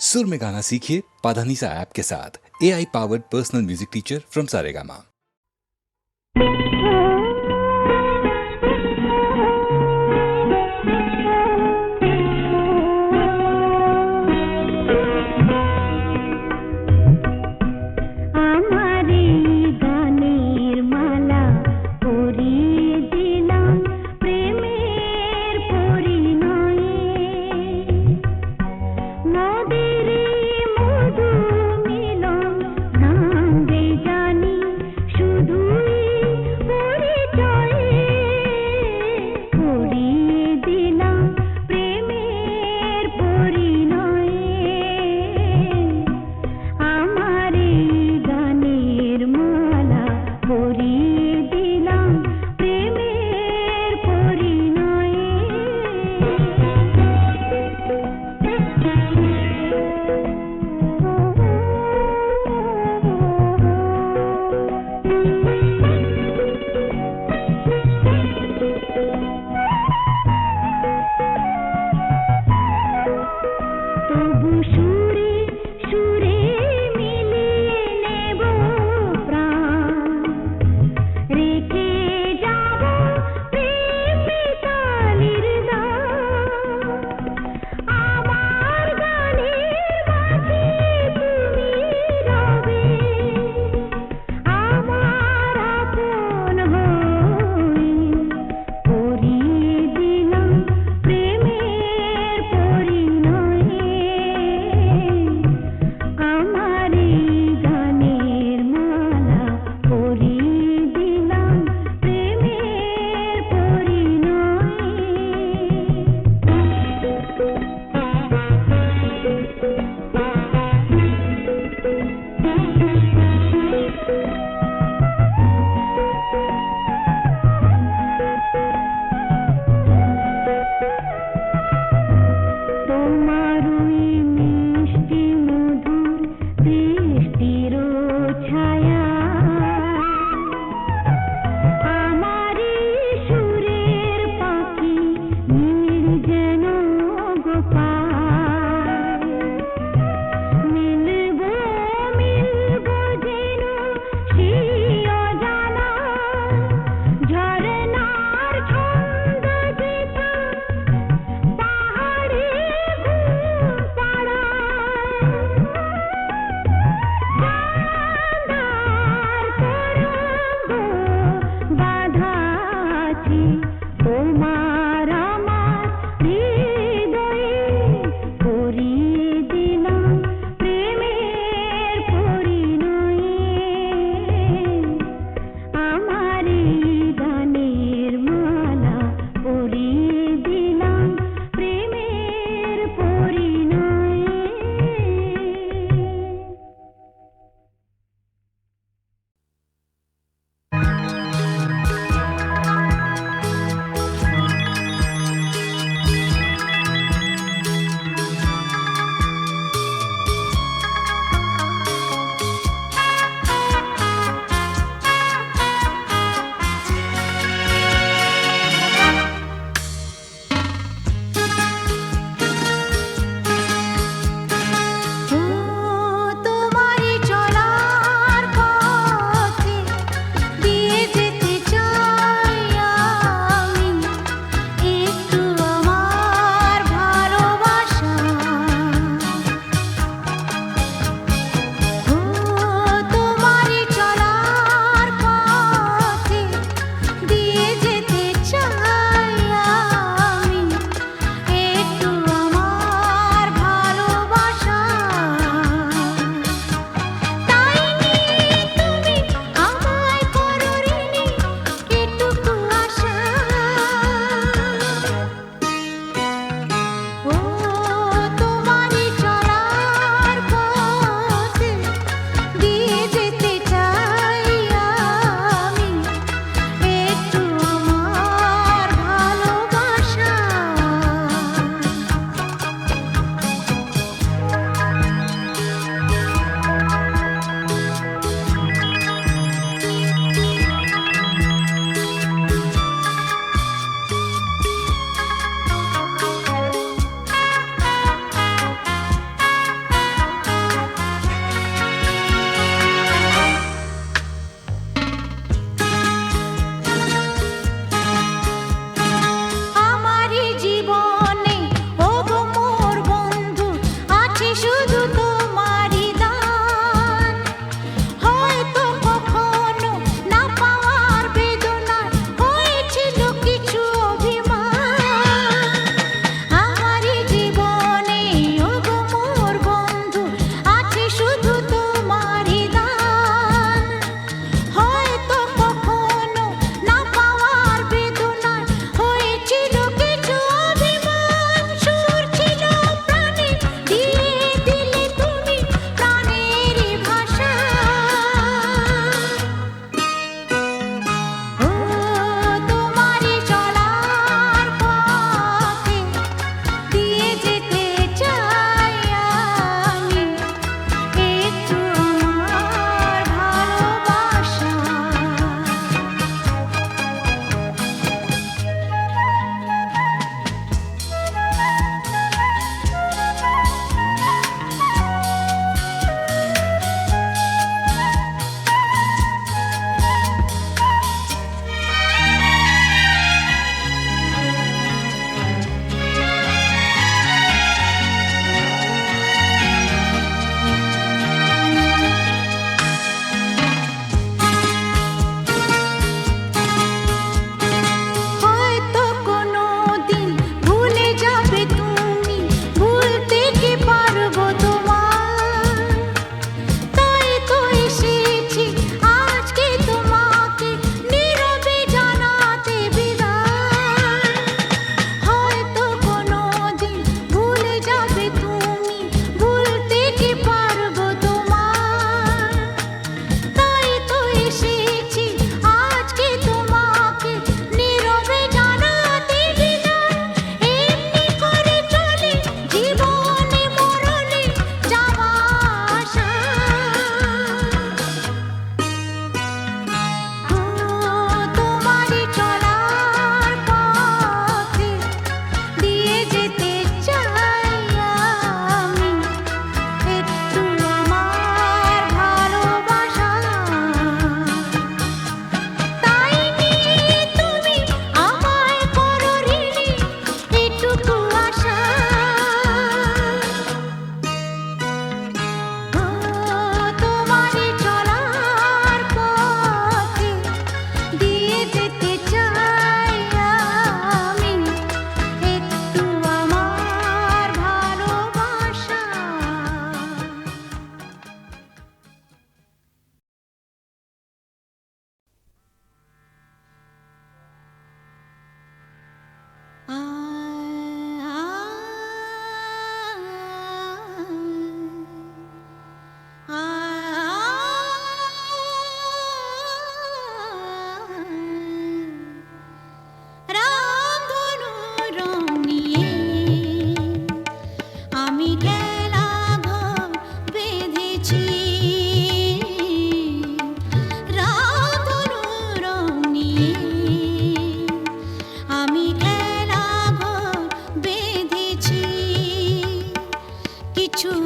सुर में गाना सीखिए पाधानीसा ऐप के साथ। AI powered personal music teacher from Saregama.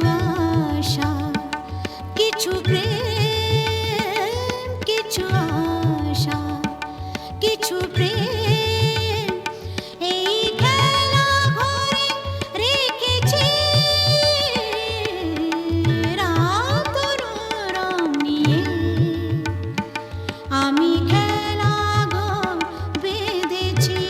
আশা, কিছু প্রেম, কিছু আশা, কিছু প্রেম, এই খেলা ঘরে রেখেছি রাত রং নিয়ে। আমি খেলা ঘর বেঁধেছি।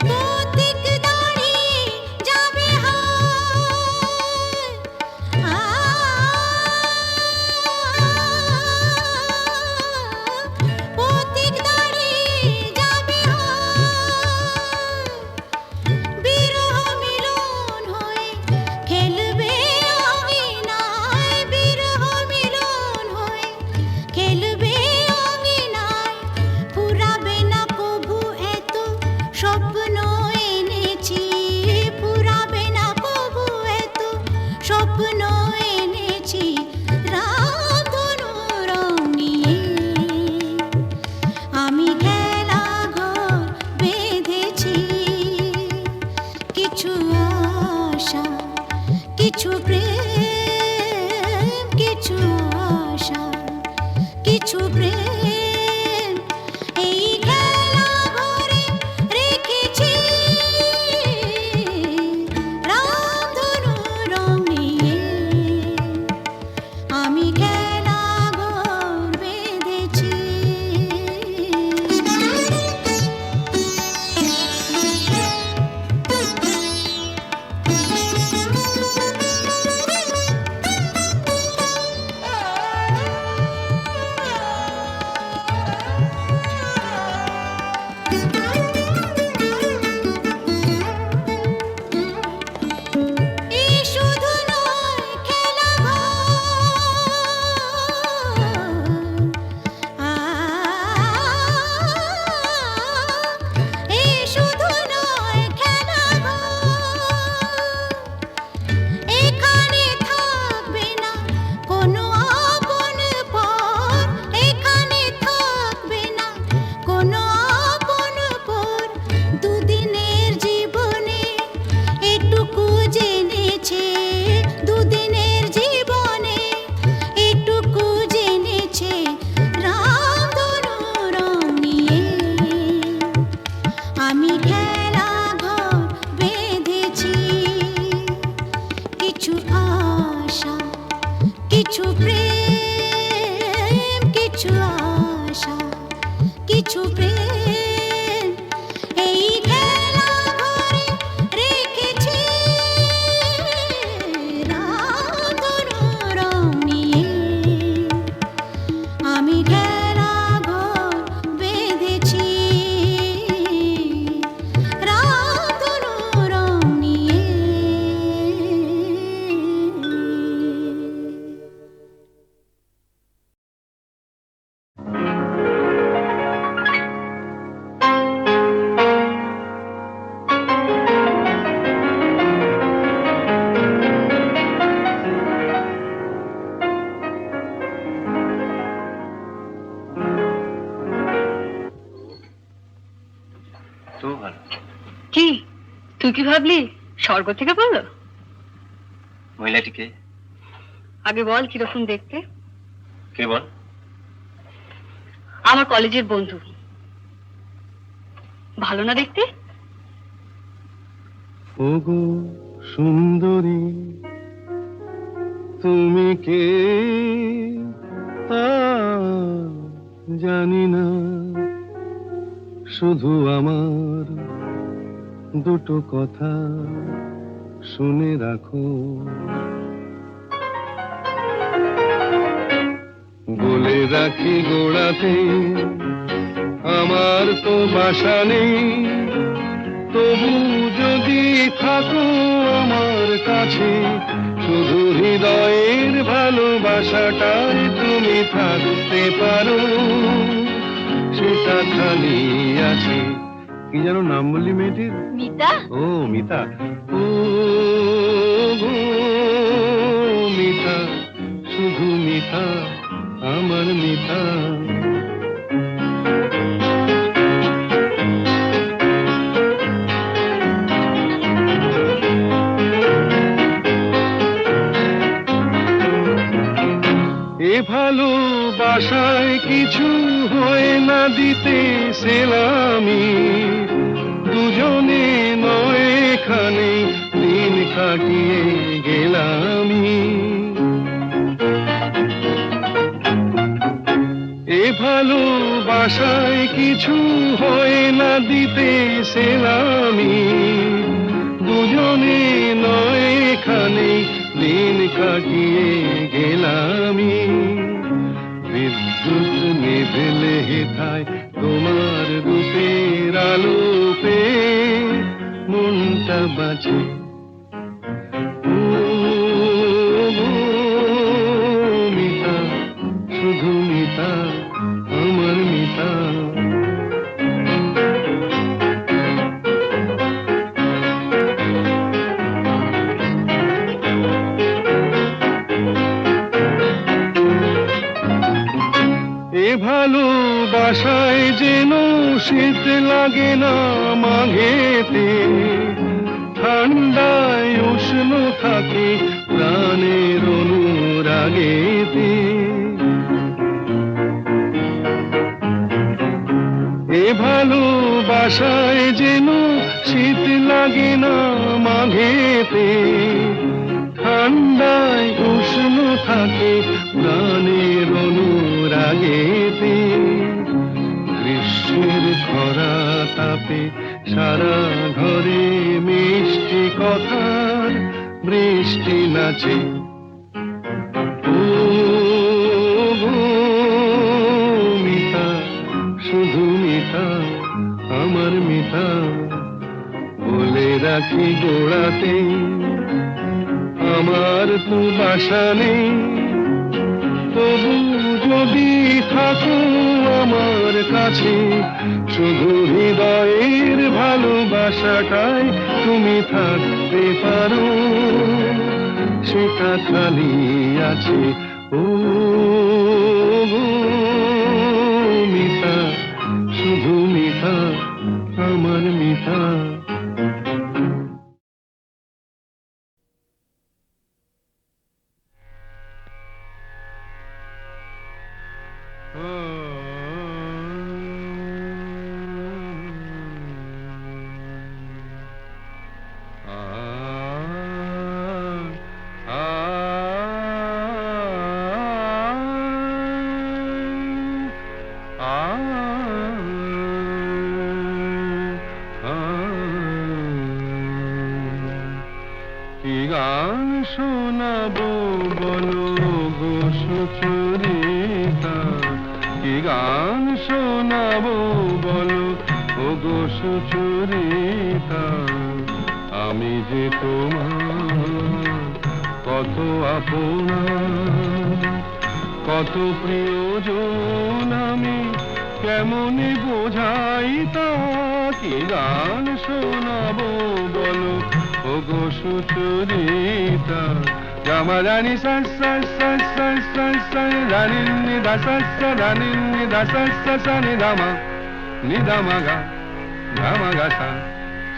পথিক দাঁড়িয়ে যাবে হায়, পথিক দাঁড়িয়ে যাবে হায়, বিরহ মিলন হয়ে খেলবে অঙ্গিনায়, বিরহ মিলন হয়ে খেলবে অঙ্গিনায়, ফুরাবে না কভু এত স্বপ্ন এনেছি, ফুরাবে না কভু এত স্বপ্ন এনেছি রামধনু রং নিয়ে। আমি খেলা ঘর বেঁধেছি, কিছু আশা, কিছু প্রেম, কিছু আশা, কিছু প্রেম, এই খেলা ঘরে রেখেছি রামধনু রং নিয়ে। আমি খেলা ঘর বেঁধেছি। এই শুধু নয় খেলা ঘর, এই শুধু নয় খেলা ঘর, এখানে থাকবে না কোনো আপন পর, এখানে থাকবে না কোনো আপন পর, দুদিনের জীবনে এটুকু জেনেছে, দুদিনের জীবনে এটুকু জেনেছে রামধনু রং নিয়ে। আমি খেলা ঘর বেঁধেছি, কিছু আশা, কিছু প্রেম, কিছু আশা, কিছু প্রেম, এই খেলা ঘরে রেখেছি রামধনু রং নিয়ে। আমি খেলা ঘর বেঁধেছি রামধনু রং নিয়ে। তো ভালো। কি তুই কি ভাবলি স্বর্গ থেকে বললো? মহিলাটিকে আগে বল কিরকম দেখতে। কে বল? আমার কলেজের বন্ধু। ভালো না দেখতে? ওগো সুন্দরী, তুমি কে তা জানি না, শুধু আমার দুটো কথা শুনে রাখো। বলে রাখি গোড়াতে আমার তো বাসা নেই, তবু যদি থাকো আমার কাছে, শুধু হৃদয়ের ভালোবাসাটায় তুমি থাকতে পারো, সেটা সেটা খালি আছে। কি যেন নাম বললি মেয়েটির? মিতা। ও মিতা। ও গো মিতা, শুধু মিতা, আমার মিতা। এ ভালোবাসায় কিছু হয় না দিতে সেলামি, দুজনে নয় এখানে দিন কাটিয়ে গেলামি। এ ভালোবাসায় কিছু হয় না দিতে সেলামি, দুজনে নয় এখানে দিন কাটিয়ে গেলামি। বিদ্যুৎ নিভেলে হেথায় তোমার রূপের আলো পেয়ে মনটা বাঁচে। ও গো মিতা, শুধু মিতা, আমার মিতা। এ ভালোবাসায় যেন শীত লাগে না মাঘেতে, ঠান্ডায় উষ্ণ থাকে প্রাণের অনুরাগেতে। এ ভালোবাসায় যেন শীত লাগে না মাঘেতে, ঠান্ডায় উষ্ণ থাকে প্রাণের অনুরাগেতে। গ্রীষ্মের খরা তাপে সারা ঘরে মিষ্টি কথার বৃষ্টি নাচে। ও গো মিতা, শুধু মিতা, আমার মিতা। বলে রাখি গোড়াতে আমার তো বাসা নেই, তবু যদি থাকো আমার কাছে, শুধু হৃদয়ের ভালোবাসাটাই তুমি থাকতে পারো, সেটা খালি আছে। ও গো মিতা, শুধু মিতা, আমার মিতা। কি গান শোনাবো বলো গো সুচরিতা, কি গান শোনাবো বলো ও গো সুচরিতা। আমি যে তোমার কত আপনা, কত প্রিয়জন আমি কেমনে বোঝাই তা। কি গান শোনাবো বলো ও গো সুচরিতা। গামা রানী সা সা সা সা সা সা, রানী নি দা সা সা, রানী নি দা সা সা সা, নি দামা নি দামা গা, গামা গা সা,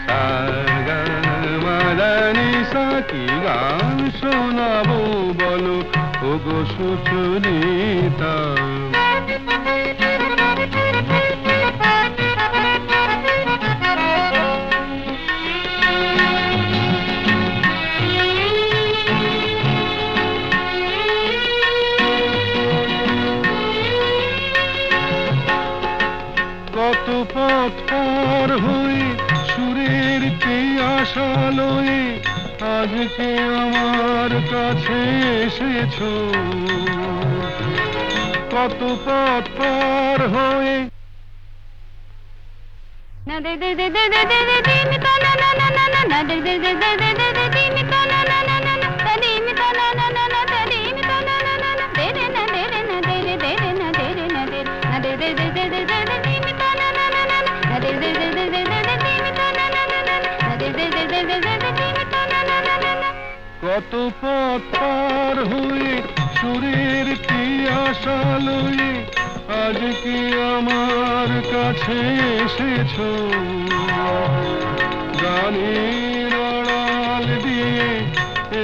সা গা মা রানী সা। কি গান শোনাবো বলো ও গো সুচরিতা। কত পথ পার হয়ে সুরের কে আশালয়ে আজকে আমার কাছে এসেছো। কত পথ পার হয়ে না দে দে দে দে দে দে দে দে মি তা না না না না না দে দে দে দে দে দে দে দে মি তা না না না না না তা দে মি তা না না না না তা দে মি তা না না না না দে রে না দে রে না দে রে দে রে না দে রে না দে না দে দে দে দে দে দে দে মি তা কত পথ পার হয়ে সুরের তিয়াসা লয়ে আজকে আমার কাছে এসেছো, গানের আড়াল দিয়ে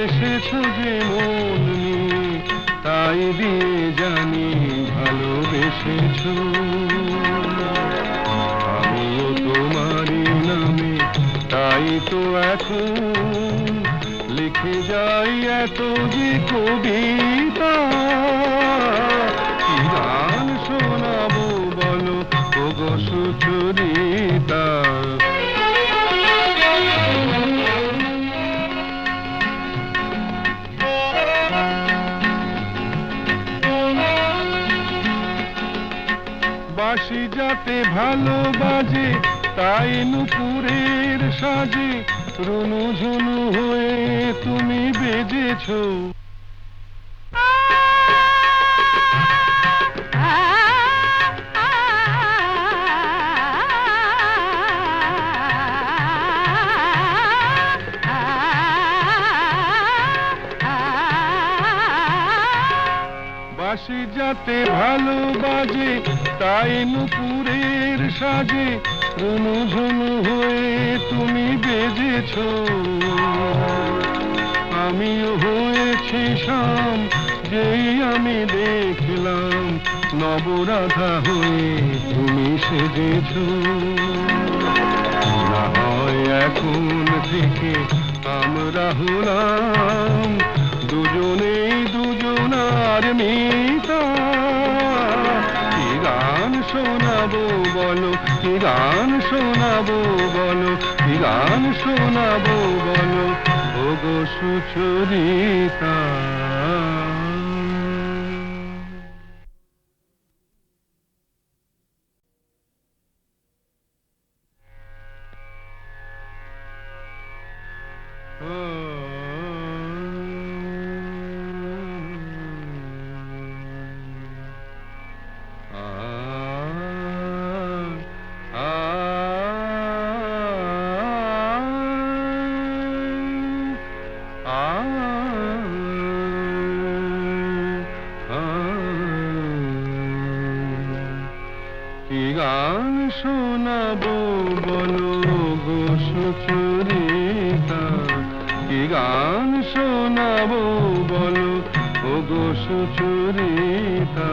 এসেছো যে মন নিয়ে, তাই দিয়ে জানি ভালোবেসেছো। আমিও তোমারই নামে তাই তো এখন লিখে যাই এত যে কবিতা। কি গান শোনাবো বলো ওগো সুচরিতা। বাঁশি যাতে ভালো বাজে তাই নুপুরের সাজে রুনু ঝুনু হয়ে তুমি বেজেছো। বাঁশি যাতে ভালো বাজে তাই নুপুরের সাজে রুনু ঝুনু হয়ে তুমি বেজেছো। আমিও হয়েছি শাম যেই আমি দেখলাম নবরাধা হয়ে তুমি সেজেছো। না হয় এখন থেকে আমরা হলাম দুজনেই দুজনার মিতা। কি গান শোনাবো বলো, কি গান শোনাবো বলো, কি গান শোনাবো বলো ওগো সুচরিতা। কি গান শোনাবো বলো গো সুচরিতা। কি গান শোনাবো বলো ওগো সুচরিতা।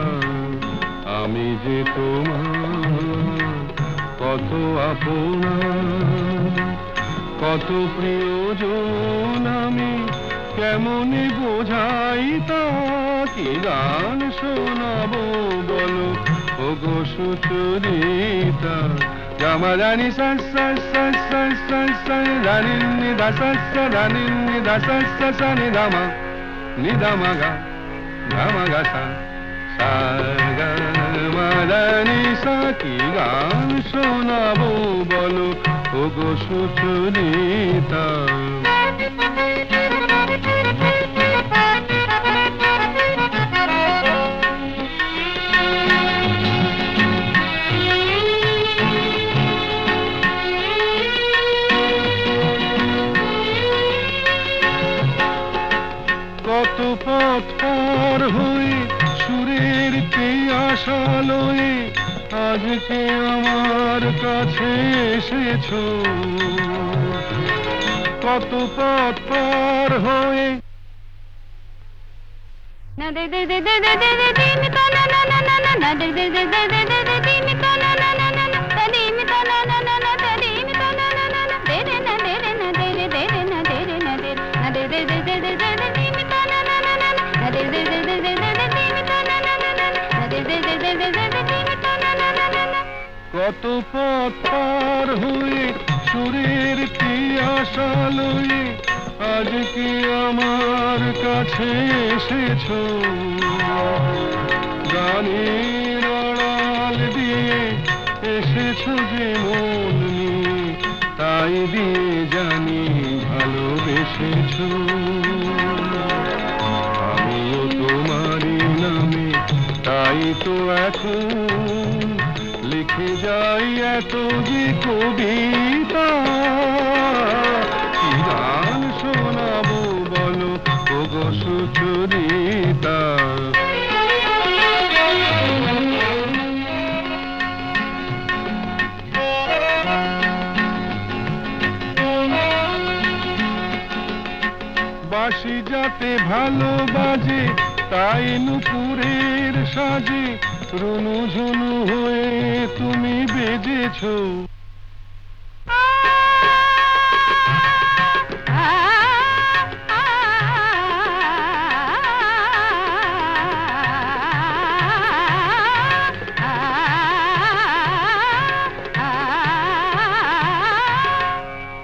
আমি যে তোমার কত আপনা, কত প্রিয়জন আমি কেমনে বোঝাই তা। কি গান শোনাবো বলো ওগো সুচরিতা। গামা রানি সা সা সা সা সা সা রানি নি দা সা সা রানি নি দা সা সা সা নি দামা নি দামা গা গামা গা সা সা গা মা রানি সা। কি গান শোনাবো বলো ওগো সুচরিতা। কত পথ পার হয়ে সুরের তিয়াসা লয়ে আজকে আমার কাছে এসেছো। কত পথ পার হয়ে না দে দে দে দে দে দে দে দিন তা না না না না না না দে দে দে দে দে দে দে দিন তা না না না না না তা দিন তা না না না না তা দিন তা না না না না দে রে না দে রে না দে রে দে রে না দে রে না দে না দে দে দে দে দে দে দিন তা না না না না না দে দে দে দে দে দে দিন তা না না না না না দে দে দে দে দে দে দিন তা না না না না। কত পথ পার হয়ে সুরের তিয়াসা লয়ে আজকে আমার কাছে এসেছো। গানের আড়াল দিয়ে এসেছো যে মন নিয়ে, তাই দিয়ে জানি ভালোবেসেছো। আমিও তোমারই নামে তাই তো এখন লিখে যাই এত যে কবিতা। কি গান শোনাবো বলো বাঁশি যাতে ভালো বাজে তাই নুপুরের সাজে রুনু ঝুনু হয়ে তুমি বেজেছো।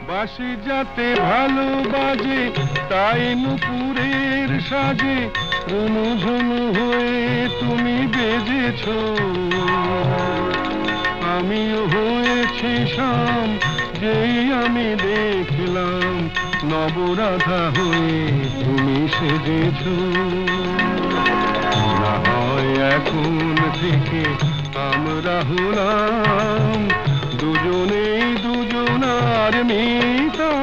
বাঁশি যাতে ভালো বাজে তাই নুপুরের সাজে রুনু ঝুনু হয়ে তুমি বেজেছো। আমিও হয়েছি শাম যেই আমি দেখলাম নবরাধা হয়ে তুমি সেজেছো। না হয় এখন থেকে আমরা হলাম দুজনেই দুজনার মিতা।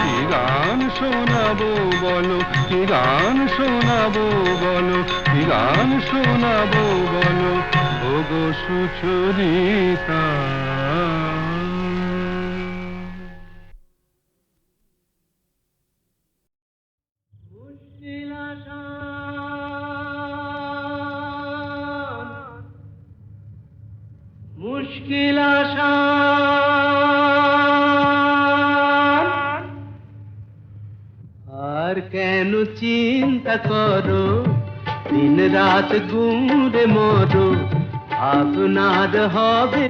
কি গান শোনাবো বলো, কি গান শোনাবো বলো, কি গান শোনাবো বলো ওগো সুচরিতা। মুশকিল আসান আর কেন চিন্তা করো দিন রাত গুমরে মরো আপনার হবে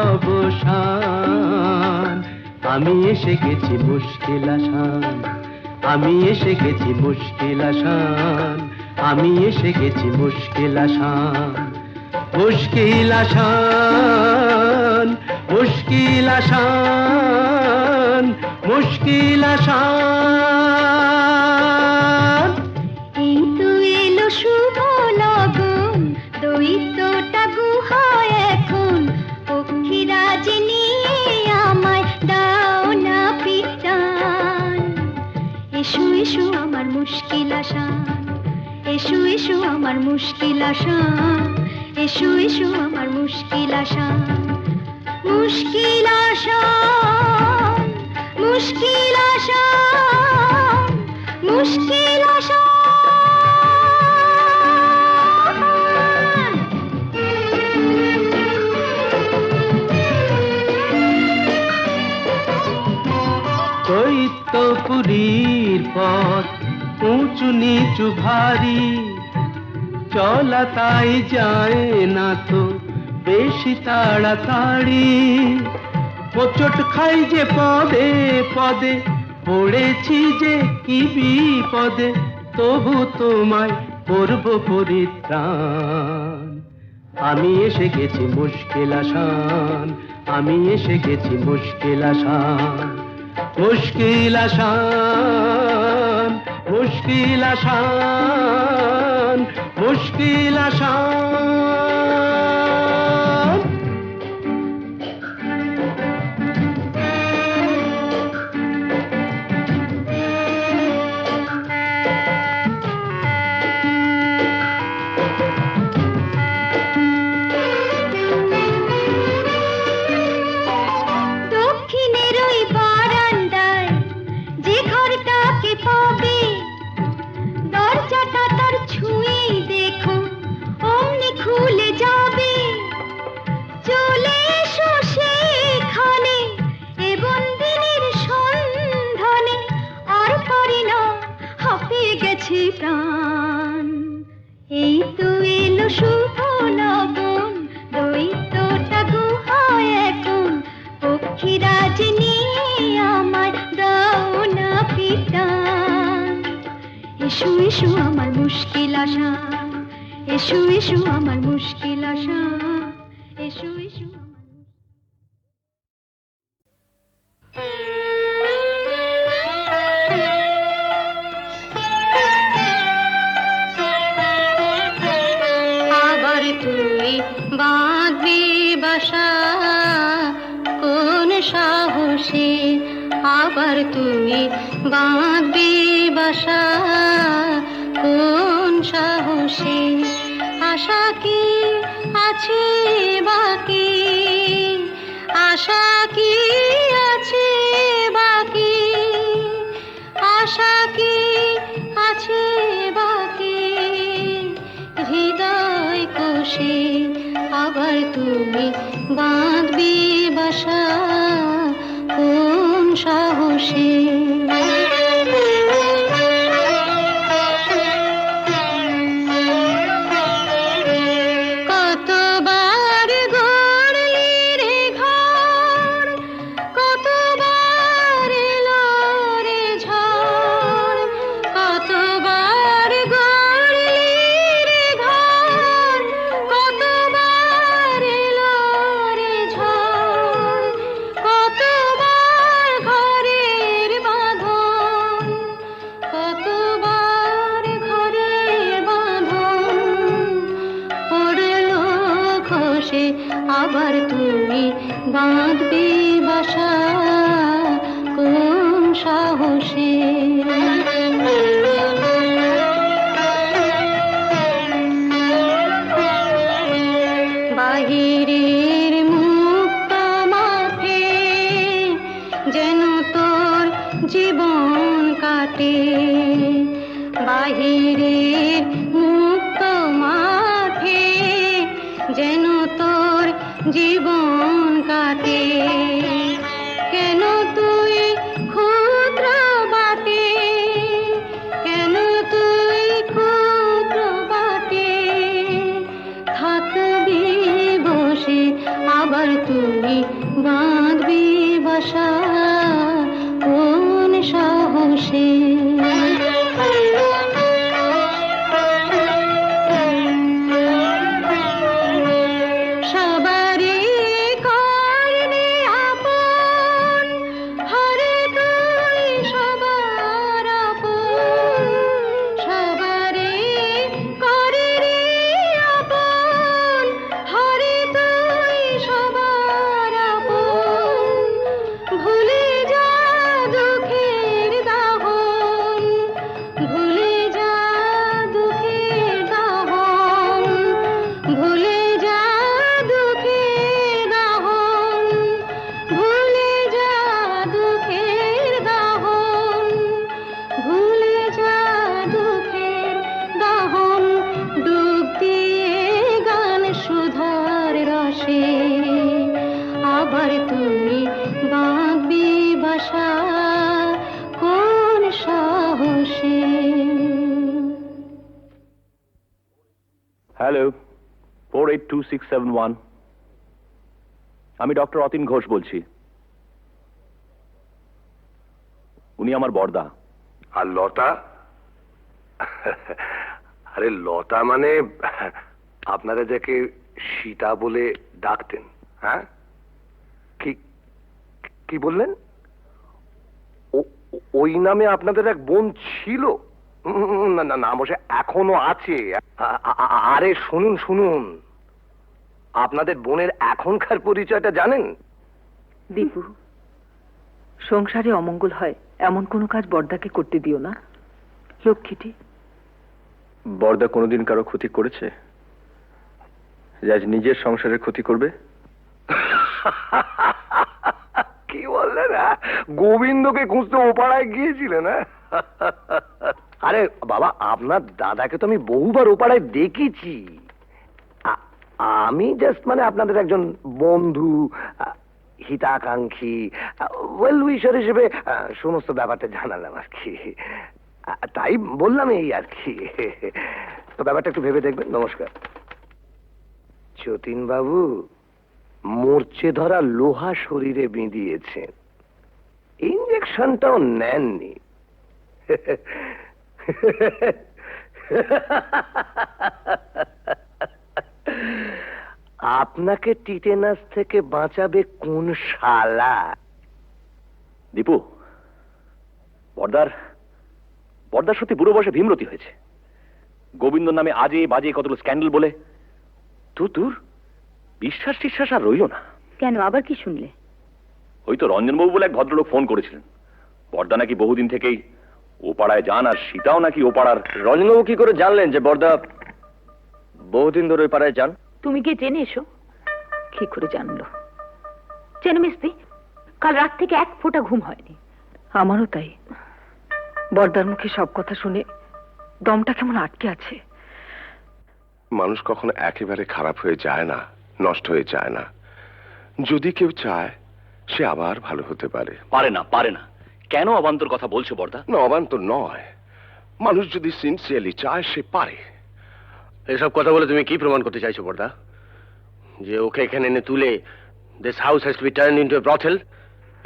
অবসান। আমি এসে গেছি মুশকিল আসান, আমি এসে গেছি মুশকিল আসান, আমি এসে গেছি মুশকিল আসান। মুশকিল আসান, মুশকিল আসান, মুশকিল আসান। এই তো এলো শুভ লগন, দৈত্যটা গুহায় এখন, পক্ষীরাজ নিয়ে আমায় দাও না পিটান। এসো এসো আমার মুশকিল আসান, এসো এসো আমার মুশকিল আসান, এসো এসো আমার মুশকিল আসান। মুশকিল আসান, মুশকিল আসান, মুশকিল আসান। দৈত্যপুরীর পথ উঁচু নিচু ভারী, চলা তাই যায় না তো বেশি তাড়াতাড়ি। হোঁচট খাই যে পদে পদে, পড়েছি যে কি বিপদে, তবু তোমায় করব পরিত্রাণ। আমি এসে গেছি মুশকিল আসান, আমি এসে গেছি মুশকিল আসান। মুশকিল আসান, মুশকিল আসান, মুশকিল আসান। দক্ষিণের ওই বারান্দায় যে ঘরটাকে পাবে, দরজাটা তার ছুঁয়েই দেখো অমনি খুলে যাবে। চলে এসো সেখানে এ বন্দিনীর সন্ধানে, আর পারি না হাঁপিয়ে গেছে প্রাণ। এই তো এলো শুভ লগন, দৈত্যটা গুহায় এখন, পক্ষীরাজ নিয়ে আমায় দাও না পিটান। এসো এসো আমার মুশকিল আসান, এসো এসো আমার মুশকিল আসান, এসো এসো আমার। আবার তুই বাঁধবি বাসা কোন সাহসে, আবার তুই বাঁধবি বাসা কোন সাহসে। আশা কি আছে বাকি, আশা কি আছে বাকি, আশা বাঁধবি বাসা কোন সাহসে? কতবার গড়লি রে ঘর, কতবার এলো রে ঝড়, কতবার গড়লি রে ঘর, কতবার এলো রে ঝড়, কতবার ঘরের বাঁধন, কতবার ঘরের বাঁধন পড়লো খসে, আবার তুমি বাঁধবে বাসা কোন সাহসে? বাহিরের মুক্ত মাঠে যেন তোর জীবন কাটে, বাহিরের মুক্ত মাঠে যেন তোর জীবন কাটে। কেন তুই ক্ষুদ্র বাটে, কেন তুই ক্ষুদ্র বাটে থাকবি বসে, আবার তুই বাঁধবি বাসা কোন সাহসে? সবারই করলি আপন, হরে তুই সবার আপন, সবারই করলি আপন, হরে তুই সবার আপন। ভুলে যা দুঃখের দাহন, ভুলে যা দুঃখের দাহন, ভুলে যা দুঃখের দাহন, ভুলে যা দুঃখের দাহন, ভুলে যা দুঃখের দাহন। ডুব দিয়ে গান সুধার রসে, আবার তুমি বাঁধবি বাসা কোন সাহসে? হ্যালো, 482671। আমি ডক্টর অতীন ঘোষ বলছি। উনি আমার বড়দা। আর লতা? আরে লতা মানে আপনারা যাকে সীতা বলে ডাকতেন, হ্যাঁ? কি কি বললেন? ওই নামে আপনাদের এক বোন ছিল? না না না, অবশ্য এখনো আছে। আরে শুনুন শুনুন, আপনাদের বোনের এখনকার পরিচয়টা জানেন? দীপু, সংসারে অমঙ্গল হয় এমন কোনো কাজ বড়দাকে করতে দিও না, লক্ষ্মীটি। বড়দা কোনোদিন কারো ক্ষতি করেছে যে আজ নিজের সংসারের ক্ষতি করবে? কি বললেন? গোবিন্দকে খুঁজতে ওপাড়ায় গিয়েছিলেন? আরে বাবা, আপনার দাদাকে তো আমি বহুবার ওপাড়ায় দেখেছি। আমি জাস্ট মানে আপনাদের একজন বন্ধু, হিতাকাঙ্ক্ষী, ওয়েল উইশার হিসেবে সমস্ত ব্যাপারটা জানালাম আর কি। তাই বললাম এই আর কি। তো ব্যাপারটা একটু ভেবে দেখবেন। নমস্কার। যতীন বাবু মরচে ধরা লোহা শরীরে বিঁধিয়েছেন, ইঞ্জেকশনটাও নেননি। আপনাকে টিটেনাস থেকে বাঁচাবে কোন শালা? দীপু, বড়দার সত্যি বুড়ো বয়সে ভীমরতি হয়েছে। গোবিন্দ নামে আজে বাজে কতগুলো স্ক্যান্ডাল বলে তোর বিশ্বাস টিশ্বাস আর রইল না। কেন, আবার কি শুনলে? ওই তো রঞ্জনবাবু বলে এক ভদ্রলোক ফোন করেছিলেন, বড়দা নাকি বহুদিন থেকেই ও পাড়ায় যান, আর সীতাও নাকি ও পাড়ার। রঞ্জনবাবু কি করে জানলেন যে বড়দা বহুদিন ধরে ওই পাড়ায় যান? তুমি গিয়ে জেনে এসো। কি করে জানলো? জেনে মিস্তি, কাল রাত থেকে এক ফোঁটা ঘুম হয়নি। আমারও তাই। বড়দার মুখে সব কথা শুনে দমটা কেমন আটকে আছে। মানুষ কখনো একেবারে খারাপ হয়ে যায় না, নষ্ট হয়ে যায় না। যদি কেউ চায় সে আবার ভালো হতে পারে। পারে না, পারে না। কেন অবান্তর কথা বলছো বর্দা? না, অবান্তর নয়, মানুষ যদি সিনসিয়ারলি চায় সে পারে। এসব কথা বলে তুমি কি প্রমাণ করতে চাইছো বর্দা? যে ওকে এখানে এনে তুলে this house has to be turned into a brothel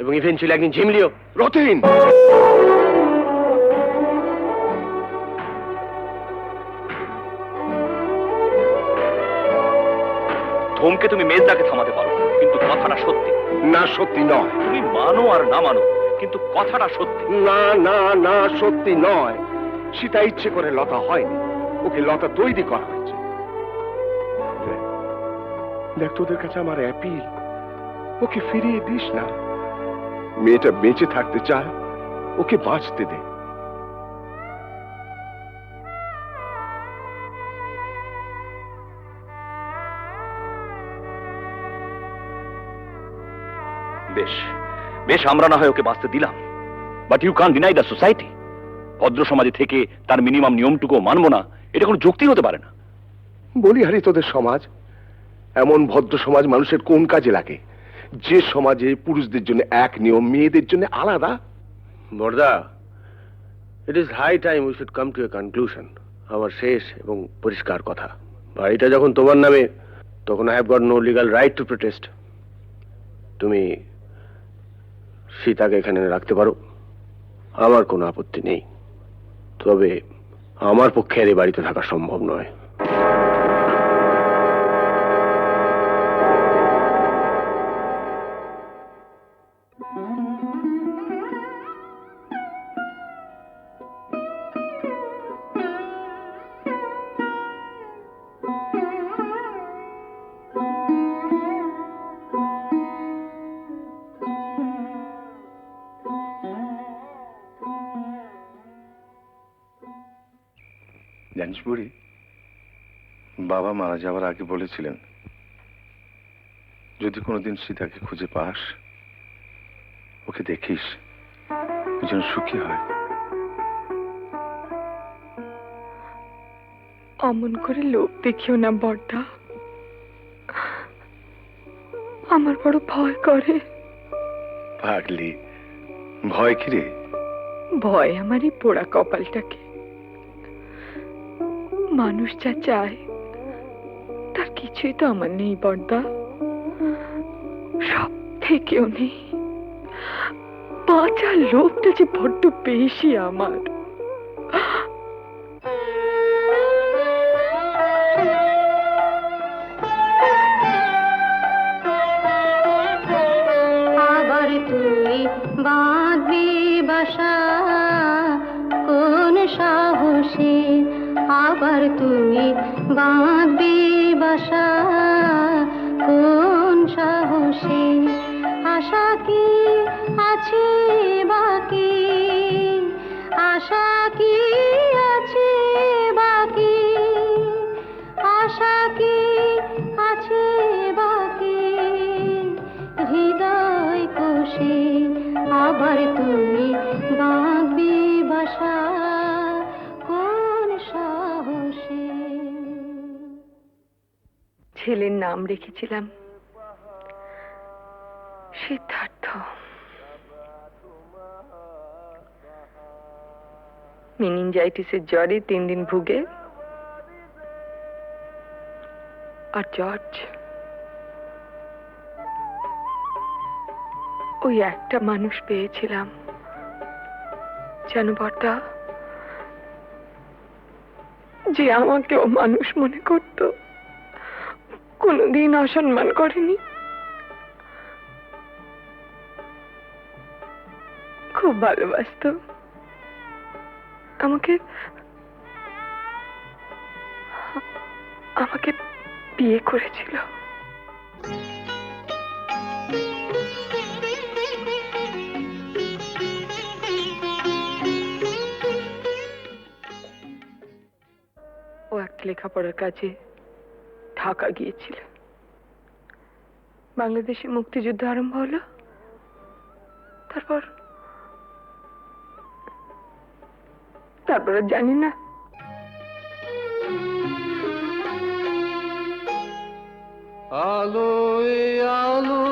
এবং ইভেন্চুয়ালি একদিন ঝিমলিও? রতিন, ধমকে তুমি মেজদাকে থামাতে পারো, কিন্তু কথাটা সত্যি। না সত্যি নয়। তুমি মানো আর না মানো, কিন্তু কথাটা সত্যি। না না না, সত্যি নয়। সীতা ইচ্ছে করে লতা হয়নি, ওকে লতা তৈরি করা হয়েছে। দেখ, তোদের কাছে আমার অ্যাপিল, ওকে ফিরিয়ে দিস না। মেয়েটা বেঁচে থাকতে চায়, ওকে বাঁচতে দে। বেশ বেশ, আমরা না হয় ওকে বাঁচতে দিলাম, but you can't deny the society. ভদ্র সমাজে থেকে তার মিনিমাম নিয়মটুকু মানবো না, এটা কোনো যুক্তি হতে পারে না। বলি হারি, তোদের সমাজ, এমন ভদ্র সমাজ মানুষের কোন কাজে লাগে যে সমাজে পুরুষদের জন্য এক নিয়ম, মেয়েদের জন্য আলাদা? বর্দা, it is high time we should come to a conclusion. আমার শেষ এবং পরিষ্কার কথা, বাড়িটা যখন তোমার নামে, তখন I have got no legal right to protest. তুমি সীতাকে এখানে রাখতে পারো, আমার কোনো আপত্তি নেই। তবে আমার পক্ষে আর এই বাড়িতে থাকা সম্ভব নয়। জানিস বুড়ি, বাবা মারা যাওয়ার আগে বলেছিলেন যদি কোনোদিন সীতাকে খুঁজে পাস, ওকে দেখিস, ও যেন সুখী হয়। অমন করে লোভ দেখিও না বড়দা, আমার বড় ভয় করে। পাগলি, ভয় কি রে? ভয় আমার এই পোড়া কপালটাকে। মানুষ যা চায় তার কিছুই তো আমার নেই বড়দা, সব থেকেও নেই। বাঁচার লোভটা যে বড্ড বেশি আমার। আবার তুই বাঁধবি বাসা কোন সাহসে, আবার তুই বাঁধবি বাসা কোন সাহসে, আশা কি আছে বাকি, আশা কি আছে বাকি, আশা কি আছে বাকি হৃদয় কোষে, আবার তুই বাঁধবি বাসা কোন সাহসে। ছেলের নাম রেখেছিলাম সিদ্ধার্থ। মেনিনজাইটিসের জ্বরে 3 দিন ভুগে, আর জর্জ ওই একটা মানুষ পেয়েছিলাম জানো বর্দা, যে আমাকেও মানুষ মনে করত, কোনোদিন অসম্মান করেনি। খুব ভালোবাসতো আমাকে, আমাকে বিয়ে করেছিল। ও একটা লেখাপড়ার কাজে ঢাকা গিয়েছিল। বাংলাদেশে মুক্তিযুদ্ধ আরম্ভ হলো, তারপর জানি না। আলো এ আলো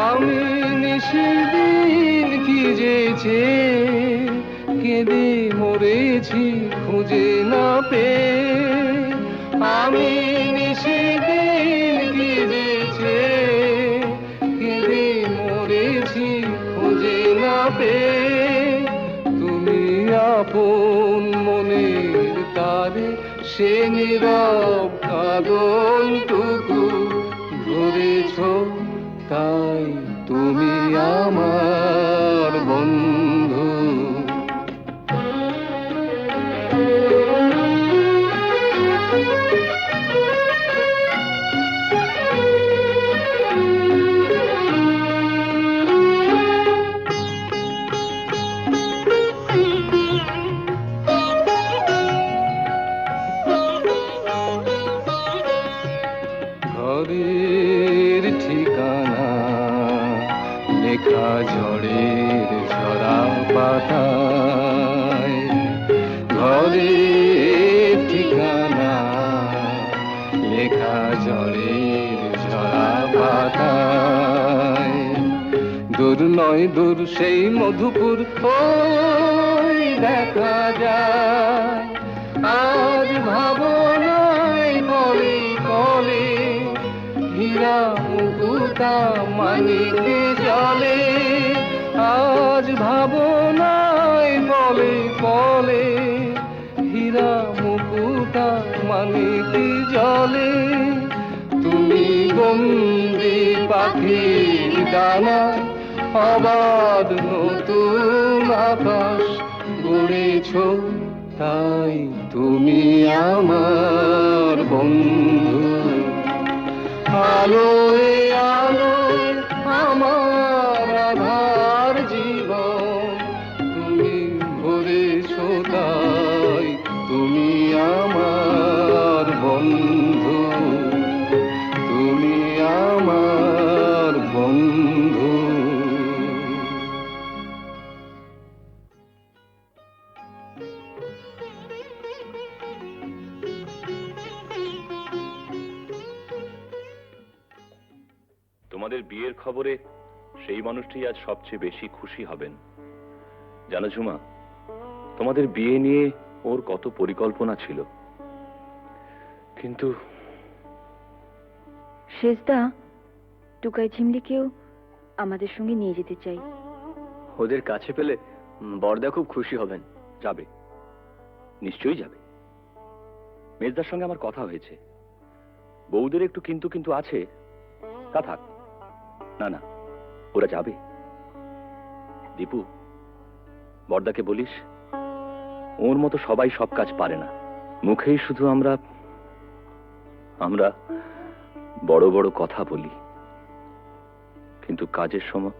আমি নিশিদিন কি যেছে কেঁদে মরেছি খুঁজে না পেয়ে আমি নিশিদিন কি যেছে কেঁদে মরেছি খুঁজে না পেয়ে তুমি আপন মনের তারে সে নীরব কাঁদনটুকু ধরেছ তাই তুমি আমার বন্ধু ঘরের ঠিকানা লেখা ঝড়ের ঝরা পাতায় ঘরের ঠিকানা লেখা ঝড়ের ঝরা পাতায় দূর নয় দূর সেই মধুপুর ওই দেখা যায় আজ ভাবনায় কলে কলে হীরা মুকুতা মানিকে জলে আজ ভাবনায় বলে বলে হীরা মুকুতা মানিকে জলে তুমি বন্দি পাখির ডানায় আবার নতুন আকাশ গড়েছ তাই তুমি আমার বন্ধু আলোয় আলোয় আমার আধার জীবন তুমি ভরেছ তাই তুমি আমার বন্ধু তুমি আমার বন্ধু তোমাদের বিয়ের খবরে সেই মানুষটি আজ সবচেয়ে বেশি খুশি হবেন জানো ঝুমা তোমাদের বিয়ে নিয়ে ওর কত পরিকল্পনা ছিল কিন্তু শেষদা টুকাই ঝিমলিকেও আমাদের সঙ্গে নিয়ে যেতে চাই ওদের কাছে পেলে বড়দা খুব খুশি হবেন। যাবে নিশ্চয়ই যাবে মেজদার সঙ্গে আমার কথা হয়েছে বউদের একটু কিন্তু কিন্তু আছে তা থাক না না ওরা যাবে দীপু বড়দাকে বলিস ওর মতো সবাই সব কাজ পারে না মুখেই শুধু আমরা আমরা বড় বড় কথা বলি কিন্তু কাজের সময়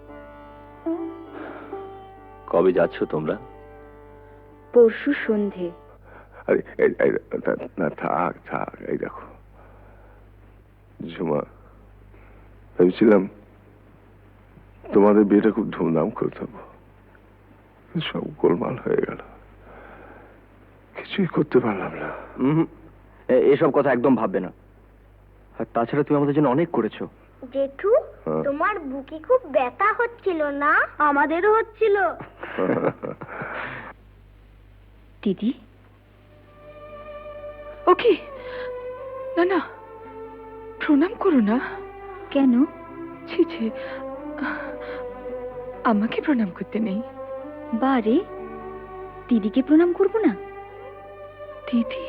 কবে যাচ্ছ তোমরা পরশু সন্ধে আরে না থাক থাক এই দেখো ঝুমা ভেবেছিলাম তোমাদের বিয়েটা খুব ধুমধাম করতে হবে সব গোলমাল হয়ে গেল কিছুই করতে পারলাম না এসব কথা একদম ভাববে না আর তাছাড়া তুমি আমাদের জন্য অনেক করেছো। জেঠু তোমার বুকে খুব ব্যথা হচ্ছিল না? আমাদেরও হচ্ছিল। দিদি ওকে না না প্রণাম করো না কেন ছি ছি আমাকে প্রণাম করতে নেই বারে দিদিকে প্রণাম করব না দিদি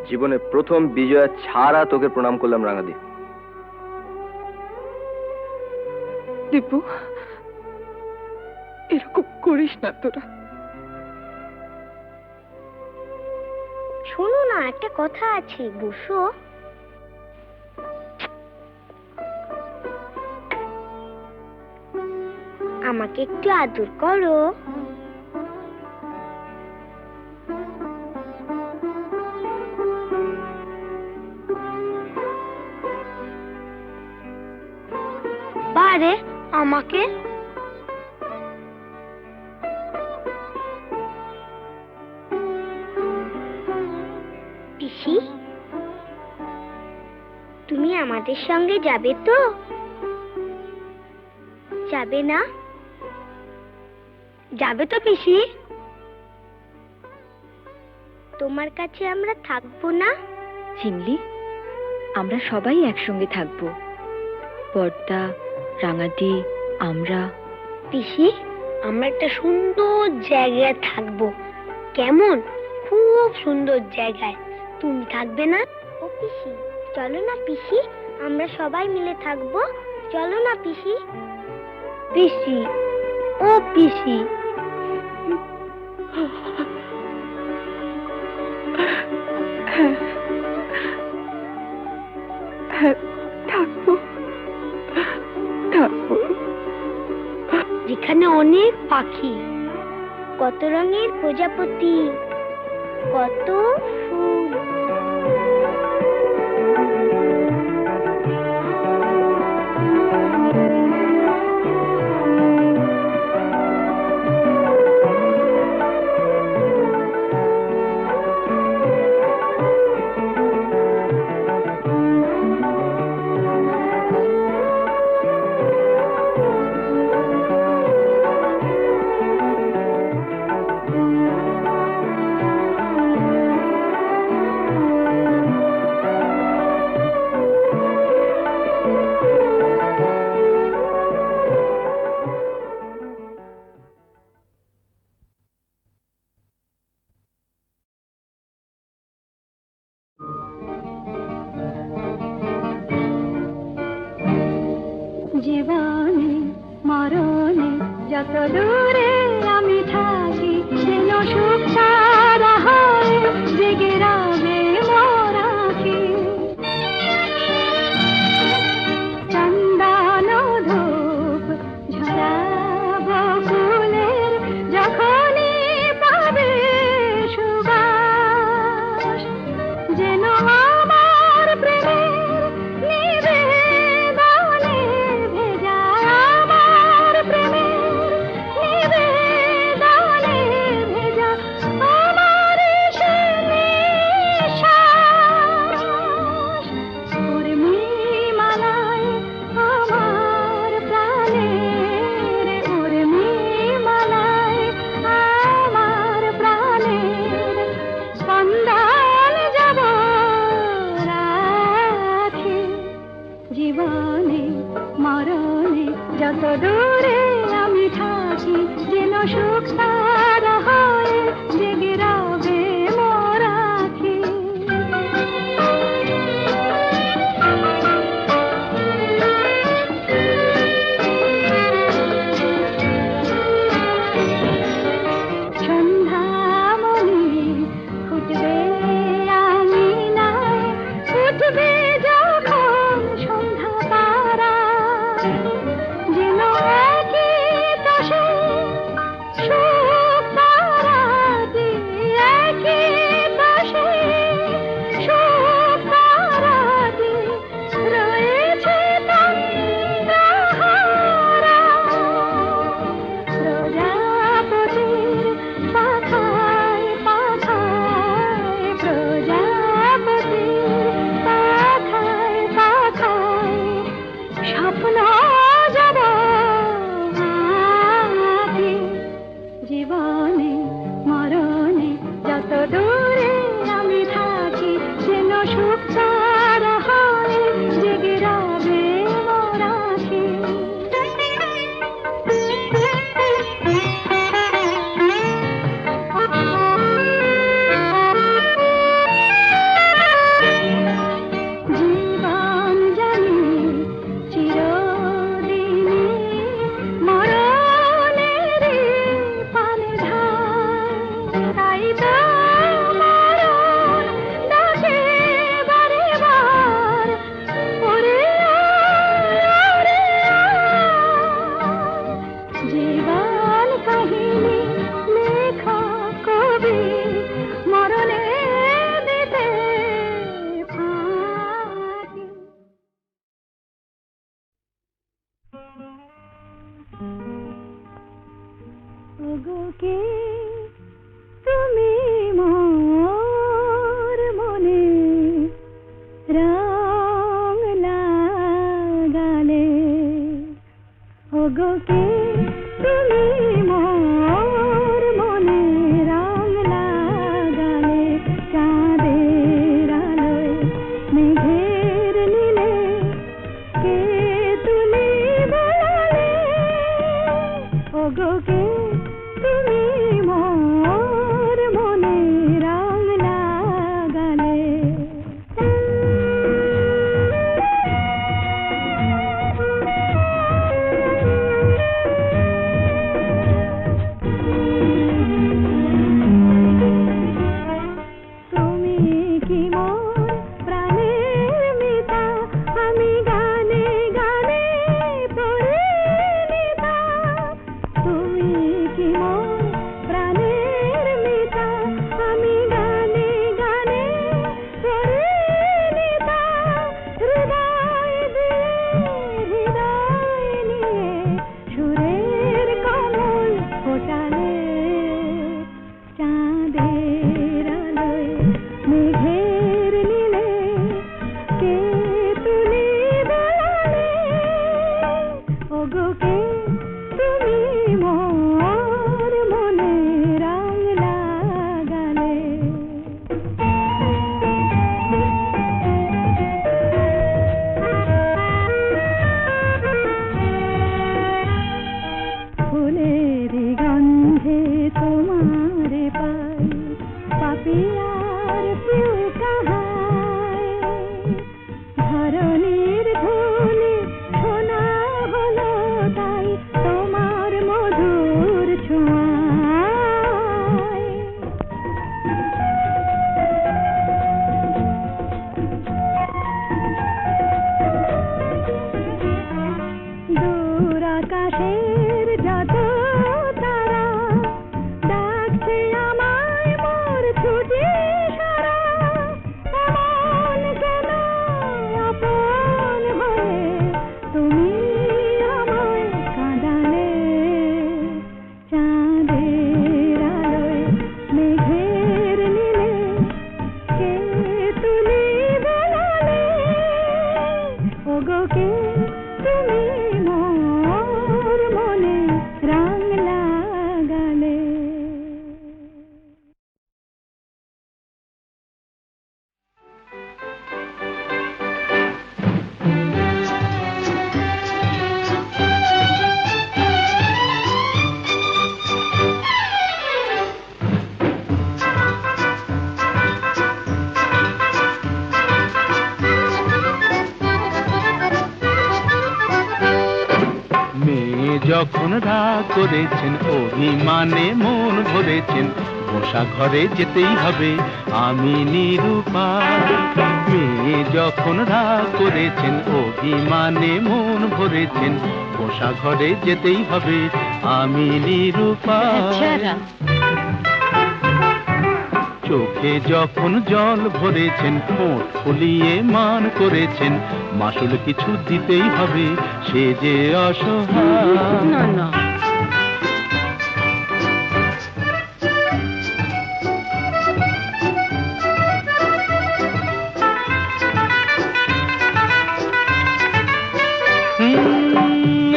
জীবনে প্রথম বিজয়া ছাড়া তোকে প্রণাম করলাম রাঙাদি। দীপু এরকম করিস না তোরা শোনো না একটা কথা আছে বসো। আমাকে একটু আদর করো। বারে আমাকে পিসি তুমি আমার আমাদের সঙ্গে যাবে তো? যাবে না? যাবে তো পিসি? তোমার কাছে আমরা থাকবো না? চিমলি, আমরা সবাই একসঙ্গে থাকবো। বর্দা, রাঙাদি, আমরা। পিসি, আমরা একটা সুন্দর জায়গায় থাকবো। কেমন? খুব সুন্দর জায়গায়। তুমি থাকবে না? ও পিসি, চলো না পিসি, আমরা সবাই মিলে থাকবো। চলো না পিসি। পিসি, ও পিসি। থাকবো থাকবো। যেখানে অনেক পাখি, কত রঙের প্রজাপতি, কত ফুল। জীবনে মরণে যত দূরে আমি থাকি, যেন সুখ সারা হয় জেগে রবে মোর আঁখি। চন্দন ধূপ ঝরাবো ফুলের যখনই পাবে সুবাস, যেন আমার প্রেমের নিবেদনে ভেজা, আমার প্রেমের নিবেদনে ভেজা, আমার সে নিঃশ্বাস। উর্মিমালায় আমার প্রাণের, উর্মিমালায় আমার প্রাণের স্পন্দন যাব রাখি। জীবনে মরণে যত দূরে আমি থাকি, যেন সুখ সারা হয় জেগে রবে মোর আঁখি। সন্ধ্যামণি ফুটবে আঙিনায়, উঠবে যখন সন্ধ্যা তারা, যেন একই দশে সুখ তারাটি, একই দশে সুখ তারাটি রয়েছে তন্দ্রাহারা। প্রজাপতির পাখায় পাখায়, প্রজাপতির পাখায় পাখায় স্বপ্ন যাব আঁকি। জীবনে মরণে যত দূরে আমি থাকি, যেন সুখ সারা হয় জেগে রবে মোর আঁখি। জীবন জানি চিরদিনই মরণেরই পানে ধায়, তাই তো মরণ ডাকে বারে বার, ওরে ওরে। জীবন কাহিনী লেখা কবি মরণে দিতে ফাঁকি। ওগো কে তুমি মোর মনে রং লা ওগো কে তুমি মোর মনে রং লাগালে চাঁদের আলোয় মেঘের নীলে কে তুমি বলালে ওগো কে তুমি মোর মনে রং লাগালে তুমি কি মোর প্রাণের মিতা আমি গানে গানে পরিণীতা তুমি কি মোর প্রাণের মিতা আমি গানে গানে পরিণীতা হৃদয় দিয়ে হৃদয় নিয়ে সুরের কমল ফোটালে চাঁদের আলোয় মেঘের নীলে কে তুমি বলালে ওগো কে তুমি মোর মনে রং লাগালে ফুলেরি গন্ধে তোমারে পাই পাপিয়ার প্রিয় কাহাই ধরণীর ধুলি শোনা হলো তাই তোমার মধুর ছোঁয়ায় দূর আকাশের যত তারা ডাকছে আমায় মোর ছুটি সারা এমন কেন আপন হয়ে তুমি আমায় কাঁদালে চাঁদের আলোয় মেঘের নীলে কে তুমি বলালে ওগো কে তুমি মোর মনে রং লাগালে মেয়ে যখন রাগ করেছেন অভিমানে মন ভরেছেন বসা ঘরে যেতেই হবে আমি নিরুপায় মেয়ে যখন রাগ করেছেন অভিমানে মন ভরেছেন বসা ঘরে যেতেই হবে আমি নিরুপায় চোখে যখন জল ভরেছেন ঠোঁট ফুলিয়ে মান করেছেন মাসুল কিছু দিতেই হবে সে যে অসহায় না না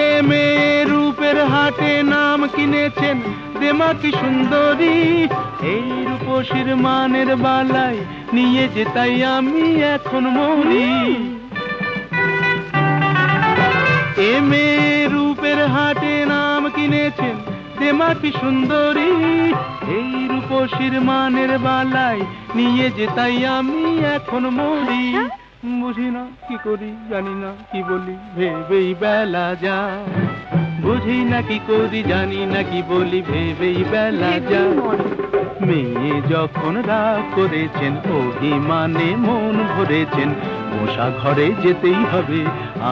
এ মেয়ে রূপের হাটে নাম কিনেছেন দেমাকি সুন্দরী এই রূপসীর মানের বালায় নিয়ে যে তাই আমি এখন মরি এ মেয়ে রূপের হাটে নাম কিনেছেন দেমাকি সুন্দরী এই রূপসীর মানের বালায় নিয়ে যে তাই আমি এখন মরি বুঝি না কি করি জানি না কি বলি ভেবেই বেলা যায় বুঝি না কি করি জানি না কি বলি ভেবেই বেলা যায় মেয়ে যখন রাগ করেছেন অভিমানে মন ভরেছেন বসা ঘরে যেতেই হবে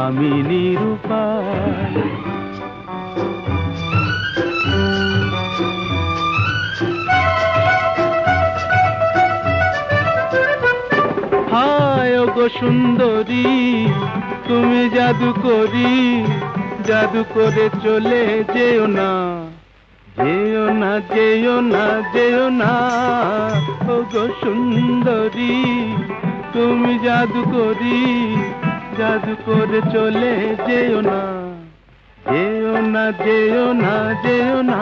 আমি নিরুপায় হায় ওগো সুন্দরী তুমি জাদু করি জাদু করে চলে যেও না যেও না যেও না যেও না ওগো সুন্দরী তুমি জাদু করি জাদু করে চলে যেও না যেও না যেও না যেও না।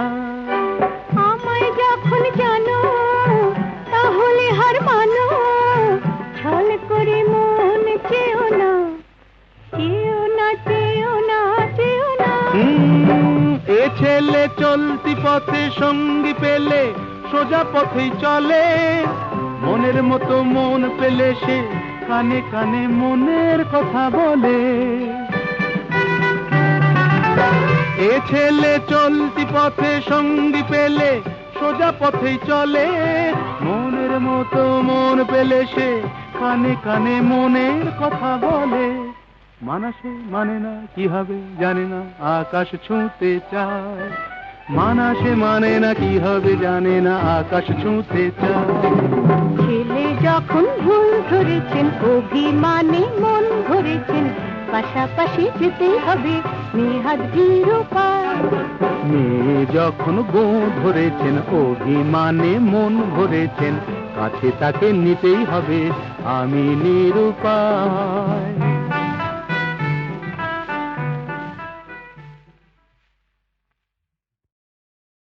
আমায় যখন জানো তাহলে হার মানো, ছল করে মন চেও না, চেও না চেও না চেও না। এ ছেলে চলতি পথে সঙ্গী পেলে সোজা পথেই চলে, মনের মতো মন পেলে সে কানে কানে মনের কথা বলে। এ ছেলে চলতি পথে সঙ্গী পেলে সোজা পথেই চলে, মনের মতো মন পেলে সে কানে কানে মনের কথা বলে। মানা সে মানে না, কি হবে জানে না, আকাশ ছুঁতে চায়। মানা সে মানে না, কি হবে জানে না, আকাশ ছুঁতে চায়। ছেলে যখন ভুল ধরেছেন, অভিমানে মন ধরেছেন, পাশাপাশি যেতেই হবে নেহাত বিরূপায়। মেয়ে যখন বউ ধরেছেন, অভিমানে মন ভরেছেন, কাছে তাকে নিতেই হবে আমি নিরুপায়।